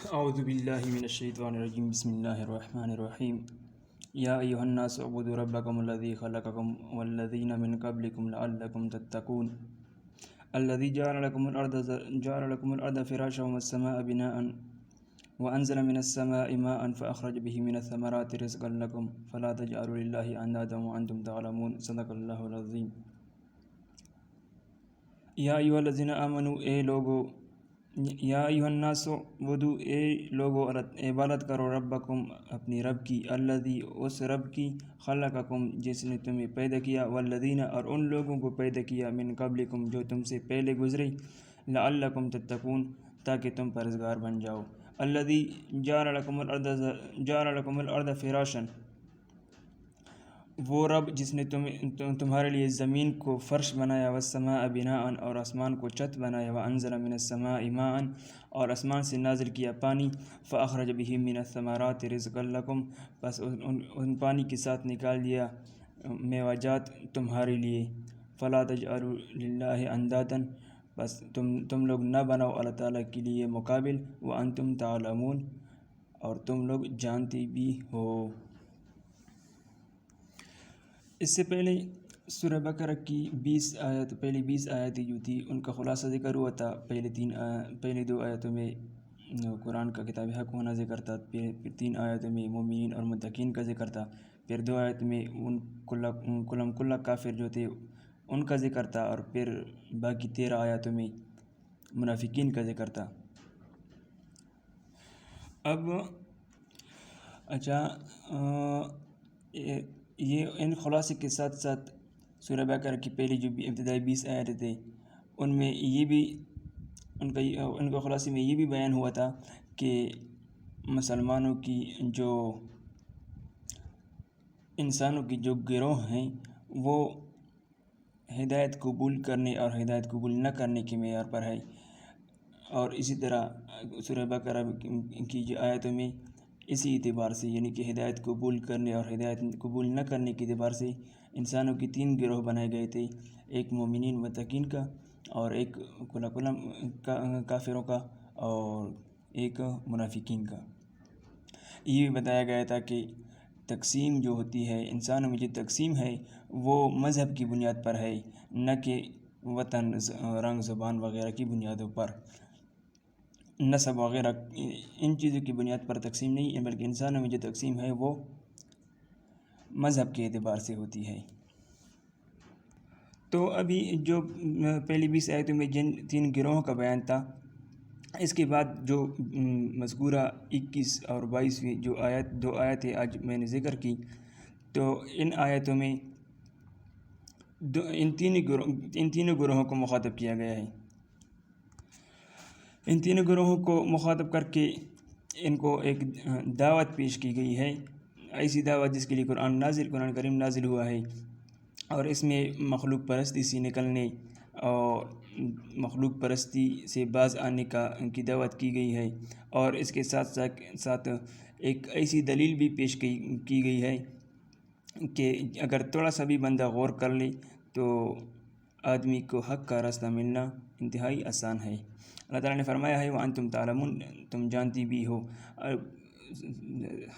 اعوذ باللہ من الشیطان الرجیم بسم اللہ الرحمن الرحیم یا ایہا الناس اعبدوا ربکم الذی خلقکم والذین من قبلکم لعلکم تتقون الذی جعل لکم الارض فراشا والسماء بناء وانزل من السماء ماء فاخرج به من الثمرات رزقا لکم فلا تجعلوا للہ اندادا وانتم تعلمون صدق اللہ العظیم۔ یا ایہا الذین آمنوا اے لوگو یا ایہا الناس اعبدوا اے لوگو عبادت کرو ربکم اپنی رب کی، الذی اس رب کی، خلقکم جس نے تمہیں پیدا کیا، والذین اور ان لوگوں کو پیدا کیا، من قبلکم جو تم سے پہلے گزرے، لعلکم تتقون تاکہ تم پرہیزگار بن جاؤ۔ الذی جعل لکم الارض فراشا، وہ رب جس نے تمہارے لیے زمین کو فرش بنایا، والسماء بناء اور آسمان کو چھت بنایا، وانزل من السماء ماء اور آسمان سے نازل کیا پانی، فاخرج به من الثمرات رزقا لکم بس ان پانی کے ساتھ نکال دیا میوہ تمہارے لیے، فلا تجعلوا للہ اندادا بس تم لوگ نہ بناؤ اللہ تعالیٰ کے لیے مقابل، وانتم تعلمون اور تم لوگ جانتے بھی ہو۔ اس سے پہلے سورہ بقرہ کی پہلی 20 آیتیں جو تھی ان کا خلاصہ ذکر ہوا تھا۔ پہلے 2 آیتوں میں قرآن کا کتاب حق ہونا ذکر تھا، پھر 3 آیتوں میں مومنین اور متقین کا ذکر تھا، پھر 2 آیتوں میں ان کلہ کافر جو تھے ان کا ذکر تھا، اور پھر باقی 13 آیتوں میں منافقین کا ذکر تھا۔ اب یہ ان خلاصے کے ساتھ ساتھ سورہ بقرہ کی پہلی جو ابتدائی 20 آیتیں تھے ان میں یہ بھی ان کا خلاصے میں یہ بھی بیان ہوا تھا کہ مسلمانوں کی انسانوں کی جو گروہ ہیں وہ ہدایت قبول کرنے اور ہدایت قبول نہ کرنے کے معیار پر ہے، اور اسی طرح سورہ بقرہ کی جو آیتوں میں اسی اعتبار سے یعنی کہ ہدایت قبول کرنے اور ہدایت قبول نہ کرنے کے اعتبار سے انسانوں کی 3 گروہ بنائے گئے تھے، ایک مومنین متقین کا، اور ایک کافروں کا، اور ایک منافقین کا۔ یہ بھی بتایا گیا تھا کہ تقسیم جو ہوتی ہے انسانوں میں، جو تقسیم ہے وہ مذہب کی بنیاد پر ہے، نہ کہ وطن، رنگ، زبان وغیرہ کی بنیادوں پر، نسب وغیرہ ان چیزوں کی بنیاد پر تقسیم نہیں ہے، بلکہ انسانوں میں جو تقسیم ہے وہ مذہب کے اعتبار سے ہوتی ہے۔ تو ابھی جو پہلی 20 آیتوں میں جن 3 گروہوں کا بیان تھا، اس کے بعد جو مذکورہ 21 اور 22ویں جو 2 آیتیں آج میں نے ذکر کی، تو ان آیتوں میں ان تینوں گروہوں کو مخاطب کیا گیا ہے۔ ان تینوں گروہوں کو مخاطب کر کے ان کو ایک دعوت پیش کی گئی ہے، ایسی دعوت جس کے لیے قرآن کریم نازل ہوا ہے، اور اس میں مخلوق پرستی سے نکلنے اور مخلوق پرستی سے باز آنے کی دعوت کی گئی ہے، اور اس کے ساتھ ساتھ ایک ایسی دلیل بھی پیش کی گئی ہے کہ اگر تھوڑا سا بھی بندہ غور کر لے تو آدمی کو حق کا راستہ ملنا انتہائی آسان ہے۔ اللہ تعالیٰ نے فرمایا ہے وَأَنْتُمْ تَعْلَمُونَ، تم جانتی بھی ہو۔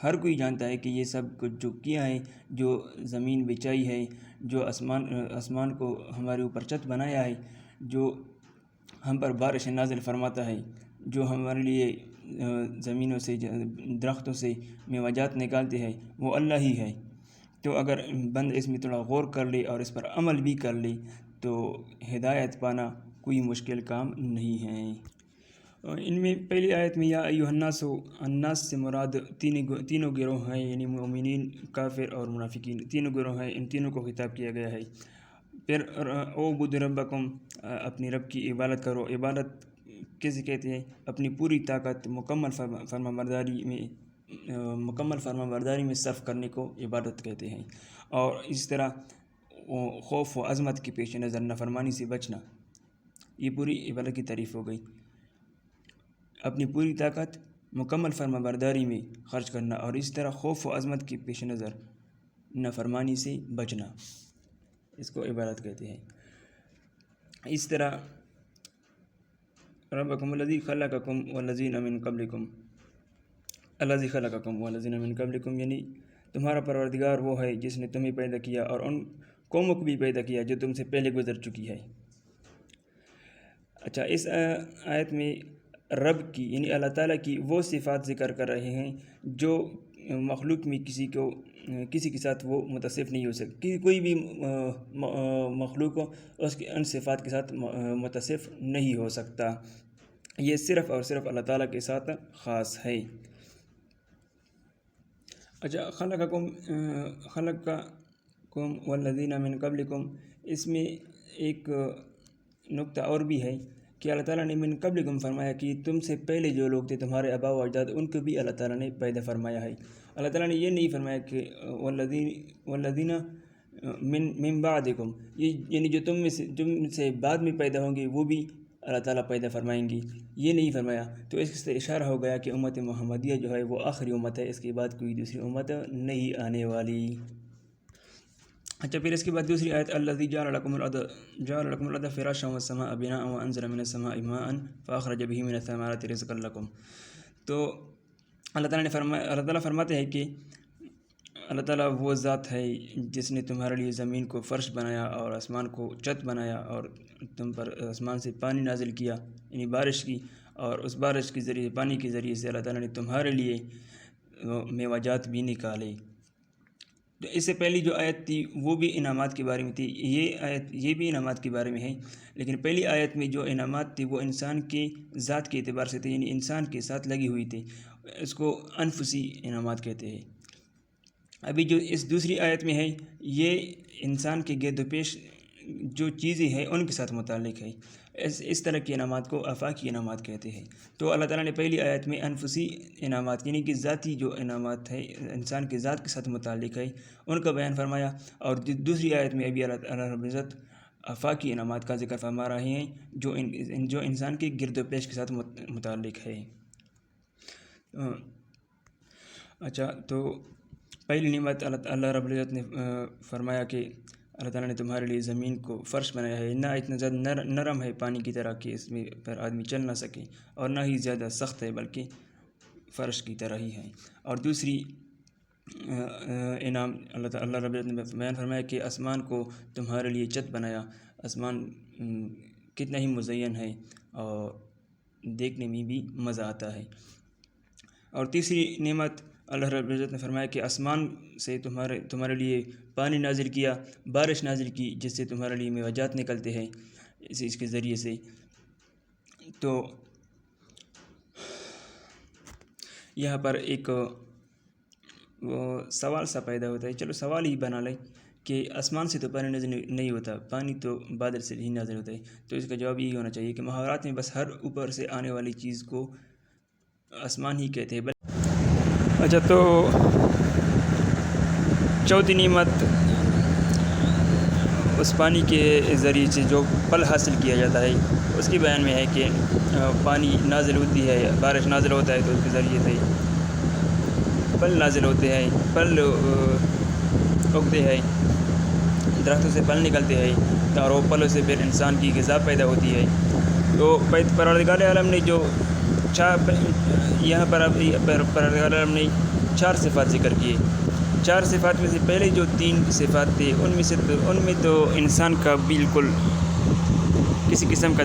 ہر کوئی جانتا ہے کہ یہ سب کچھ جو کیا ہے، جو زمین بچائی ہے، جو آسمان کو ہمارے اوپر چھت بنایا ہے، جو ہم پر بارش نازل فرماتا ہے، جو ہمارے لیے زمینوں سے، درختوں سے میوہ جات نکالتے ہیں، وہ اللہ ہی ہے۔ تو اگر بند اس میں تھوڑا غور کر لے اور اس پر عمل بھی کر لے تو ہدایت پانا کوئی مشکل کام نہیں ہے۔ ان میں پہلی آیت میں یا ایھا الناس، الناس سے مراد تینوں گروہ ہیں، یعنی مومنین، کافر اور منافقین، تینوں گروہ ہیں، ان تینوں کو خطاب کیا گیا ہے۔ پھر اعبدوا ربکم، اپنی رب کی عبادت کرو۔ عبادت کیسے کہتے ہیں؟ اپنی پوری طاقت مکمل فرمانبرداری میں صرف کرنے کو عبادت کہتے ہیں، اور اس طرح خوف و عظمت کے پیش نظر نافرمانی سے بچنا، یہ پوری عبادت کی تعریف ہو گئی۔ اپنی پوری طاقت مکمل فرمانبرداری میں خرچ کرنا، اور اس طرح خوف و عظمت کے پیش نظر نافرمانی سے بچنا، اس کو عبادت کہتے ہیں۔ اس طرح ربکم الذی خلقکم والذین من قبلکم، الذی خلقکم والذین من قبلکم، یعنی تمہارا پروردگار وہ ہے جس نے تمہیں پیدا کیا اور ان قوموں کو بھی پیدا کیا جو تم سے پہلے گزر چکی ہے۔ اچھا، اس آیت میں رب کی یعنی اللہ تعالیٰ کی وہ صفات ذکر کر رہے ہیں جو مخلوق میں کسی کے ساتھ وہ متصف نہیں ہو سکتی، کوئی بھی مخلوق اس کے ان صفات کے ساتھ متصف نہیں ہو سکتا، یہ صرف اور صرف اللہ تعالیٰ کے ساتھ خاص ہے۔ اچھا، خلقکم والذین من قبلکم، اس میں ایک نقطہ اور بھی ہے کہ اللہ تعالیٰ نے من قبلکم فرمایا کہ تم سے پہلے جو لوگ تھے، تمہارے آباء و اجداد، ان کو بھی اللہ تعالیٰ نے پیدا فرمایا ہے۔ اللہ تعالیٰ نے یہ نہیں فرمایا کہ والذین من بعدکم، یعنی جو تم سے بعد میں پیدا ہوں گے وہ بھی اللہ تعالیٰ پیدا فرمائیں گی، یہ نہیں فرمایا۔ تو اس سے اشارہ ہو گیا کہ امت محمدیہ جو ہے وہ آخری امت ہے، اس کے بعد کوئی دوسری امت نہیں آنے والی۔ اچھا، پھر اس کے بعد دوسری آیت الذی جعل لکم الارض فراشا والسماء بناء وانزل من السماء ماء فاخرج به من الثمرات رزقا لکم۔ تو اللہ تعالیٰ فرماتے ہیں کہ اللہ تعالیٰ وہ ذات ہے جس نے تمہارے لیے زمین کو فرش بنایا اور آسمان کو چھت بنایا، اور تم پر آسمان سے پانی نازل کیا یعنی بارش کی، اور اس بارش کے ذریعے، پانی کے ذریعے سے اللہ تعالیٰ نے تمہارے لیے میوہ جات بھی نکالے۔ تو اس سے پہلی جو آیت تھی وہ بھی انعامات کے بارے میں تھی، یہ آیت یہ بھی انعامات کے بارے میں ہے، لیکن پہلی آیت میں جو انعامات تھی وہ انسان کے ذات کے اعتبار سے تھے، یعنی انسان کے ساتھ لگی ہوئی تھی، اس کو انفسی انعامات کہتے ہیں۔ ابھی جو اس دوسری آیت میں ہے یہ انسان کے گرد و پیش جو چیزیں ہیں ان کے ساتھ متعلق ہے، اس طرح کے انعامات کو آفاقی انعامات کہتے ہیں۔ تو اللہ تعالیٰ نے پہلی آیت میں انفسی انعامات یعنی کہ ذاتی جو انعامات ہے انسان کے ذات کے ساتھ متعلق ہے ان کا بیان فرمایا، اور دوسری آیت میں ابھی اللہ رب العزت آفاقی انعامات کا ذکر فرما رہے ہیں جو انسان کے گرد و پیش کے ساتھ متعلق ہے۔ اچھا، تو پہلی نعمت اللہ رب العزت نے فرمایا کہ اللہ تعالیٰ نے تمہارے لیے زمین کو فرش بنایا ہے، نہ اتنا زیادہ نرم ہے پانی کی طرح کہ اس میں پر آدمی چل نہ سکے، اور نہ ہی زیادہ سخت ہے بلکہ فرش کی طرح ہی ہے۔ اور دوسری انعام اللہ رب العزت نے بیان فرمایا کہ آسمان کو تمہارے لیے چھت بنایا، آسمان کتنا ہی مزین ہے اور دیکھنے میں بھی مزہ آتا ہے۔ اور تیسری نعمت اللہ رب العزت نے فرمایا کہ آسمان سے تمہارے لیے پانی نازل کیا، بارش نازل کی، جس سے تمہارے لیے میوہ جات نکلتے ہیں اس کے ذریعے سے۔ تو یہاں پر ایک سوال سا پیدا ہوتا ہے، چلو سوال ہی بنا لیں کہ آسمان سے تو پانی نازل نہیں ہوتا، پانی تو بادل سے ہی نازل ہوتا ہے، تو اس کا جواب یہی ہونا چاہیے کہ محاورات میں بس ہر اوپر سے آنے والی چیز کو آسمان ہی کہتے ہیں۔ اچھا، تو چوتھی نعمت اس پانی کے ذریعے سے جو پھل حاصل کیا جاتا ہے اس کے بیان میں ہے کہ پانی نازل ہوتی ہے، بارش نازل ہوتا ہے تو اس کے ذریعے سے پھل نازل ہوتے ہیں، پھل اگتے ہیں، درختوں سے پھل نکلتے ہیں، اور وہ پھلوں سے پھر انسان کی غذا پیدا ہوتی ہے۔ تو پروردگار عالم نے جو یہاں پر پروردگار عالم نے 4 صفات ذکر کیے، 4 صفات میں سے پہلے جو 3 صفات تھے ان میں تو انسان کا بالکل کسی قسم کا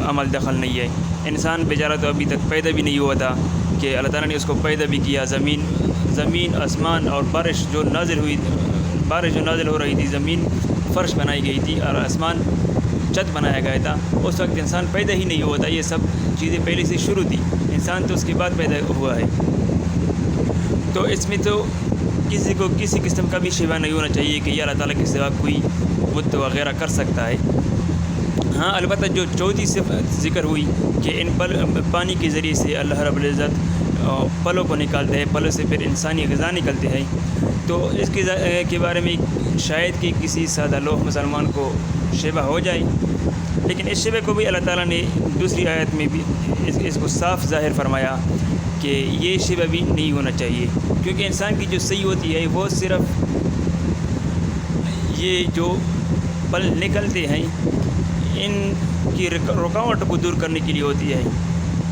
عمل دخل نہیں ہے، انسان بیچارہ تو ابھی تک پیدا بھی نہیں ہوا تھا کہ اللہ تعالیٰ نے اس کو پیدا بھی کیا۔ زمین آسمان اور بارش جو نازل ہو رہی تھی، زمین فرش بنائی گئی تھی اور آسمان چھت بنایا گیا تھا، اس وقت انسان پیدا ہی نہیں ہوا تھا، یہ سب چیزیں پہلے سے شروع تھی، انسان تو اس کے بعد پیدا ہوا ہے۔ تو اس میں تو کسی کو کسی قسم کا بھی شبہ نہیں ہونا چاہیے کہ یہ اللہ تعالیٰ کے سوا کوئی بت وغیرہ کر سکتا ہے۔ ہاں، البتہ جو چوتھی صفت ذکر ہوئی کہ ان پانی کے ذریعے سے اللہ رب العزت پھلوں کو نکالتے ہیں، پھلوں سے پھر انسانی غذا نکلتے ہیں، تو اس کے بارے میں شاید کہ کسی سادہ لوح مسلمان کو شبہ ہو جائے، لیکن اس شبہ کو بھی اللہ تعالیٰ نے دوسری آیت میں بھی اس کو صاف ظاہر فرمایا کہ یہ شبہ بھی نہیں ہونا چاہیے، کیونکہ انسان کی جو صحیح ہوتی ہے وہ صرف یہ جو پھل نکلتے ہیں ان کی رکاوٹ کو دور کرنے کے لیے ہوتی ہے،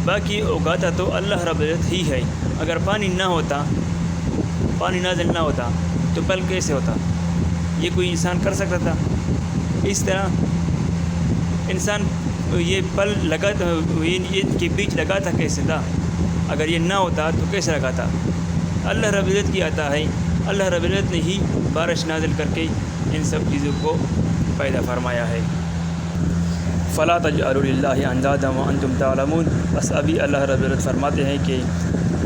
باقی اگاتا تو اللہ رب العزت ہی ہے۔ اگر پانی نہ ہوتا، پانی نازل نہ ہوتا تو پھل کیسے ہوتا؟ یہ کوئی انسان کر سکتا تھا؟ اس طرح انسان یہ پھل لگاتا، یہ کے بیج لگاتا کیسے تھا؟ اگر یہ نہ ہوتا تو کیسے لگاتا؟ اللہ رب العزت کی عطا ہے۔ اللہ رب العزت نے ہی بارش نازل کر کے ان سب چیزوں کو پیدا فرمایا ہے۔ فلا تجعلوا للہ اندادا وانتم تعلمون۔ بس ابھی اللہ رب العزت فرماتے ہیں کہ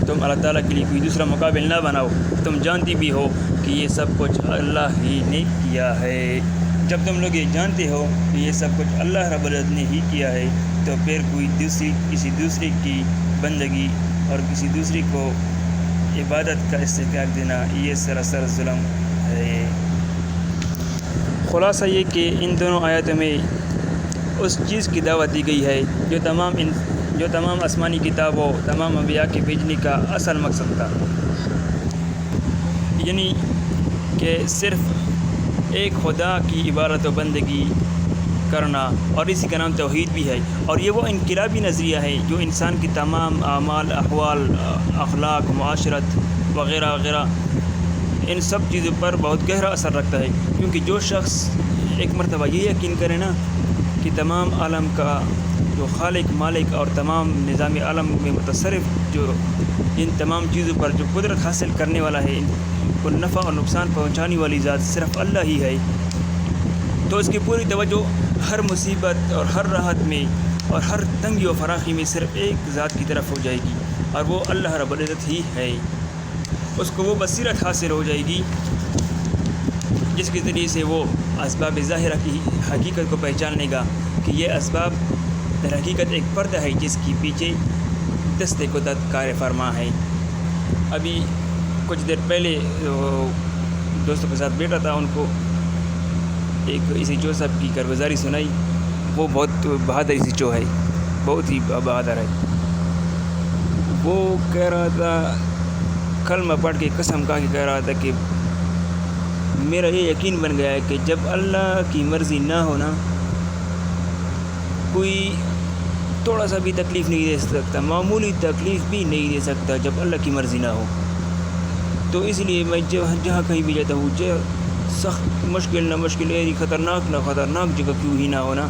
تم اللہ تعالیٰ کے لیے کوئی دوسرا مقابل نہ بناؤ، تم جانتی بھی ہو کہ یہ سب کچھ اللہ ہی نے کیا ہے۔ جب تم لوگ یہ جانتے ہو کہ یہ سب کچھ اللہ رب العزت نے ہی کیا ہے، تو پھر کوئی کسی دوسرے کی بندگی اور کسی دوسرے کو عبادت کا استحقاق دینا یہ سراسر ظلم ہے۔ خلاصہ یہ کہ ان دونوں آیاتوں میں اس چیز کی دعوت دی گئی ہے جو تمام آسمانی کتابوں، تمام انبیاء کے بھیجنے کا اصل مقصد تھا، یعنی کہ صرف ایک خدا کی عبادت و بندگی کرنا، اور اسی کا نام توحید بھی ہے۔ اور یہ وہ انقلابی نظریہ ہے جو انسان کی تمام اعمال، احوال، اخلاق، معاشرت وغیرہ وغیرہ ان سب چیزوں پر بہت گہرا اثر رکھتا ہے، کیونکہ جو شخص ایک مرتبہ یہ یقین کرے نا کہ تمام عالم کا جو خالق، مالک اور تمام نظام عالم میں متصرف، جو ان تمام چیزوں پر جو قدرت حاصل کرنے والا ہے، ان کو نفع اور نقصان پہنچانے والی ذات صرف اللہ ہی ہے، تو اس کی پوری توجہ ہر مصیبت اور ہر راحت میں اور ہر تنگی و فراخی میں صرف ایک ذات کی طرف ہو جائے گی، اور وہ اللہ رب العزت ہی ہے۔ اس کو وہ بصیرت حاصل ہو جائے گی جس کے ذریعے سے وہ اسباب ظاہرہ کی حقیقت کو پہچان لے گا کہ یہ اسباب در حقیقت ایک پردہ ہے جس کی پیچھے دست قدرت کار فرما ہے۔ ابھی کچھ دیر پہلے دوستوں کے ساتھ بیٹھا تھا، ان کو ایک اسی چو صاحب کی کارگزاری سنائی۔ وہ بہت بہادر اسی چو ہے، بہت ہی بہادر ہے۔ وہ کہہ رہا تھا، کلمہ پڑھ کے قسم کھا کے کہہ رہا تھا کہ میرا یہ یقین بن گیا ہے کہ جب اللہ کی مرضی نہ ہونا کوئی تھوڑا سا بھی تکلیف نہیں دے سکتا، معمولی تکلیف بھی نہیں دے سکتا جب اللہ کی مرضی نہ ہو۔ تو اس لیے میں جہاں کہیں بھی جاتا ہوں، سخت مشکل نہ مشکل، خطرناک نہ خطرناک جگہ کیوں ہی نہ ہونا،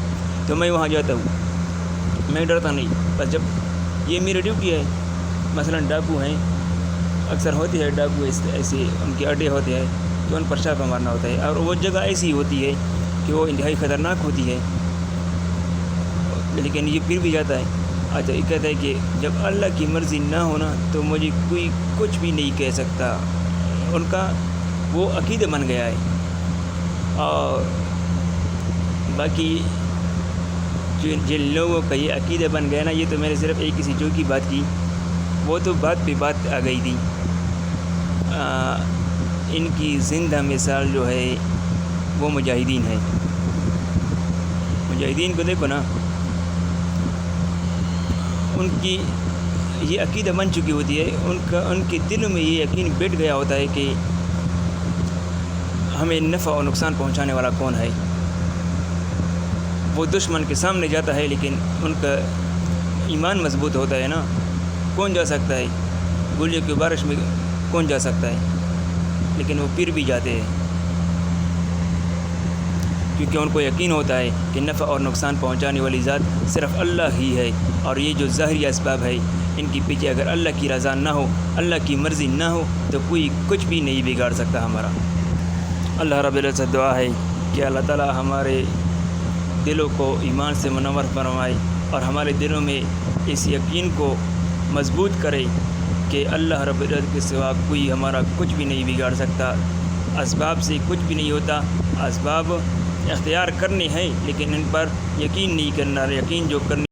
تو میں وہاں جاتا ہوں، میں ڈرتا نہیں۔ بس جب یہ میری ڈیوٹی ہے، مثلا ڈاکو ہیں، اکثر ہوتی ہے ڈاکو ایسے ان کے اڈے ہوتے ہیں تو ان پر چھاپہ مارنا ہوتا ہے، اور وہ جگہ ایسی ہوتی ہے کہ وہ انتہائی خطرناک ہوتی ہے، لیکن یہ پھر بھی جاتا ہے۔ اچھا، یہ کہتا ہے کہ جب اللہ کی مرضی نہ ہونا تو مجھے کوئی کچھ بھی نہیں کہہ سکتا۔ ان کا وہ عقیدہ بن گیا ہے۔ اور باقی جن لوگوں کا یہ عقیدہ بن گیا نا، یہ تو میں نے صرف ایک کسی جو کی بات کی، وہ تو بات پہ بات آ گئی تھی۔ ان کی زندہ مثال جو ہے وہ مجاہدین ہے۔ مجاہدین کو دیکھو نا، ان کی یہ عقیدہ بن چکی ہوتی ہے، ان کے دلوں میں یہ یقین بیٹھ گیا ہوتا ہے کہ ہمیں نفع اور نقصان پہنچانے والا کون ہے۔ وہ دشمن کے سامنے جاتا ہے لیکن ان کا ایمان مضبوط ہوتا ہے نا۔ کون جا سکتا ہے گولیوں کی بارش میں، کون جا سکتا ہے، لیکن وہ پھر بھی جاتے ہیں کیونکہ ان کو یقین ہوتا ہے کہ نفع اور نقصان پہنچانے والی ذات صرف اللہ ہی ہے، اور یہ جو ظاہری اسباب ہے ان کے پیچھے اگر اللہ کی رضا نہ ہو، اللہ کی مرضی نہ ہو تو کوئی کچھ بھی نہیں بگاڑ سکتا ہمارا۔ اللہ رب العزت سے دعا ہے کہ اللہ تعالی ہمارے دلوں کو ایمان سے منور فرمائے اور ہمارے دلوں میں اس یقین کو مضبوط کرے کہ اللہ رب العزت کے سوا کوئی ہمارا کچھ بھی نہیں بگاڑ سکتا۔ اسباب سے کچھ بھی نہیں ہوتا، اسباب اختیار کرنے ہیں لیکن ان پر یقین نہیں کرنا، یقین جو کرنے